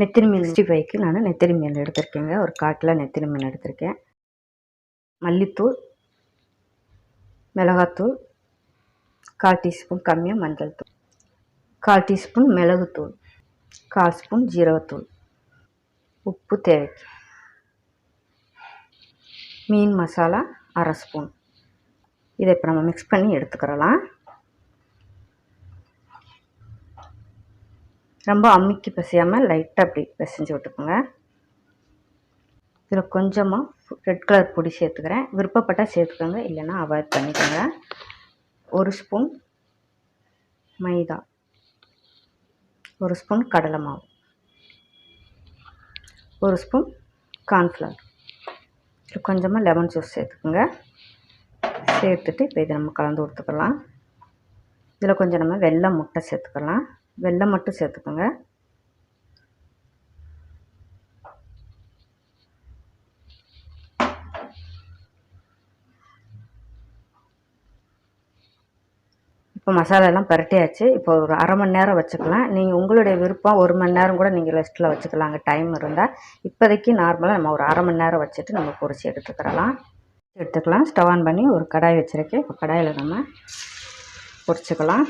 நெத்திலி மீன் 65க்கு நான் நெத்திலி மீன் எடுத்திருக்கேங்க. ஒரு 1/4 கிலோ நெத்திலி மீன் எடுத்திருக்கேன். மல்லித்தூள், மிளகாத்தூள், 1/4 டீஸ்பூன் கம்மியாக மஞ்சள் தூள், 1/4 டீஸ்பூன் மிளகுத்தூள், 1/4 ஸ்பூன் ஜீரகத்தூள், உப்பு தேவைக்கு, மீன் மசாலா 1/2 ஸ்பூன். இதை இப்போ நம்ம மிக்ஸ் பண்ணி எடுத்துக்கிறலாம். ரொம்ப அமுக்கி பிசையாமல் லைட்டாக அப்படி பிசைஞ்சு விட்டுக்கோங்க. இதில் கொஞ்சமாக ரெட் கலர் பொடி சேர்த்துக்கிறேன். விருப்பப்பட்டால் சேர்த்துக்கோங்க, இல்லைன்னா அவாய்ட் பண்ணிக்கோங்க. 1 ஸ்பூன் மைதா, 1 ஸ்பூன் கடலை மாவு, 1 ஸ்பூன் கார்ன்ஃப்ளவர், இதில் கொஞ்சமாக லெமன் ஜூஸ் சேர்த்துக்கோங்க. சேர்த்துட்டு இப்போ இதை நம்ம கலந்து கொடுத்துக்கலாம். இதில் கொஞ்சம் நம்ம வெள்ளை முட்டை சேர்த்துக்கலாம். வெல்லம் மட்டும் சேர்த்துக்கோங்க. இப்போ மசாலாலாம் பரட்டியாச்சு. இப்போ ஒரு 1/2 மணி நேரம் வச்சுக்கலாம். நீங்கள் உங்களுடைய விருப்பம் 1 மணி நேரம் கூட நீங்கள் ரெஸ்ட்டில் வச்சுக்கலாம், அங்கே டைம் இருந்தால். இப்போதைக்கு நார்மலாக நம்ம ஒரு 1/2 மணி நேரம் வச்சுட்டு நம்ம பொரிச்சு எடுத்துக்கலாம். ஸ்டவ் ஆன் பண்ணி ஒரு கடாய் வச்சுருக்கேன். இப்போ கடாயில் நம்ம பொரிச்சுக்கலாம்.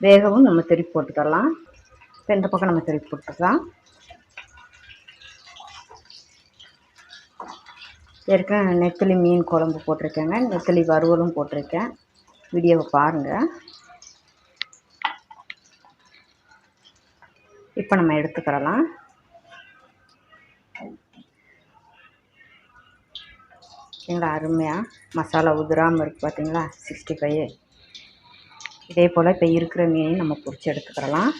வேகவும் நம்ம திருப்பி போட்டுக்கலாம். இப்போ இந்த பக்கம் நம்ம திருப்பி போட்டுக்கலாம். ஏற்கனவே நெத்திலி மீன் குழம்பு போட்டிருக்கேங்க, நெத்திலி வறுவலும் போட்டிருக்கேன். வீடியோவை பாருங்கள். இப்போ நம்ம எடுத்துக்கிறலாம். பார்த்தீங்களா, அருமையாக மசாலா உதிராமல் இருக்குது பார்த்தீங்களா, 65. இதே போல் இப்போ இருக்கிற மீனையும் நம்ம பொரிச்சு எடுத்துக்கிறலாம்.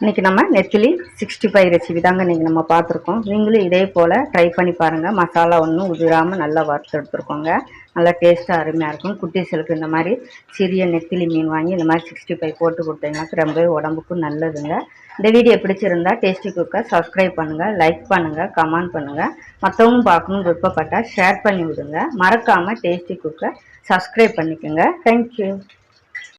இன்றைக்கி நம்ம நெத்திலி 65 ரெசிபி தாங்க இன்றைக்கி நம்ம பார்த்துருக்கோம். நீங்களும் இதே போல் ட்ரை பண்ணி பாருங்கள். மசாலா ஒன்றும் உதிராமல் நல்லா வறுத்து எடுத்துருக்கோங்க. நல்லா டேஸ்ட்டாக அருமையாக இருக்கும். குட்டீஸ்களுக்கு இந்த மாதிரி சிறிய நெத்திலி மீன் வாங்கி இந்த மாதிரி 65 போட்டு கொடுத்தீங்கன்னா ரொம்பவே உடம்புக்கும் நல்லதுங்க. இந்த வீடியோ பிடிச்சிருந்தா டேஸ்டி குக்கை சப்ஸ்கிரைப் பண்ணுங்கள், லைக் பண்ணுங்கள், கமெண்ட் பண்ணுங்கள். மற்றவங்க பார்க்கணுன்னு விருப்பப்பட்டால் ஷேர் பண்ணி விடுங்க. மறக்காமல் டேஸ்டி குக்கை சப்ஸ்கிரைப் பண்ணிக்கோங்க. தேங்க்யூ.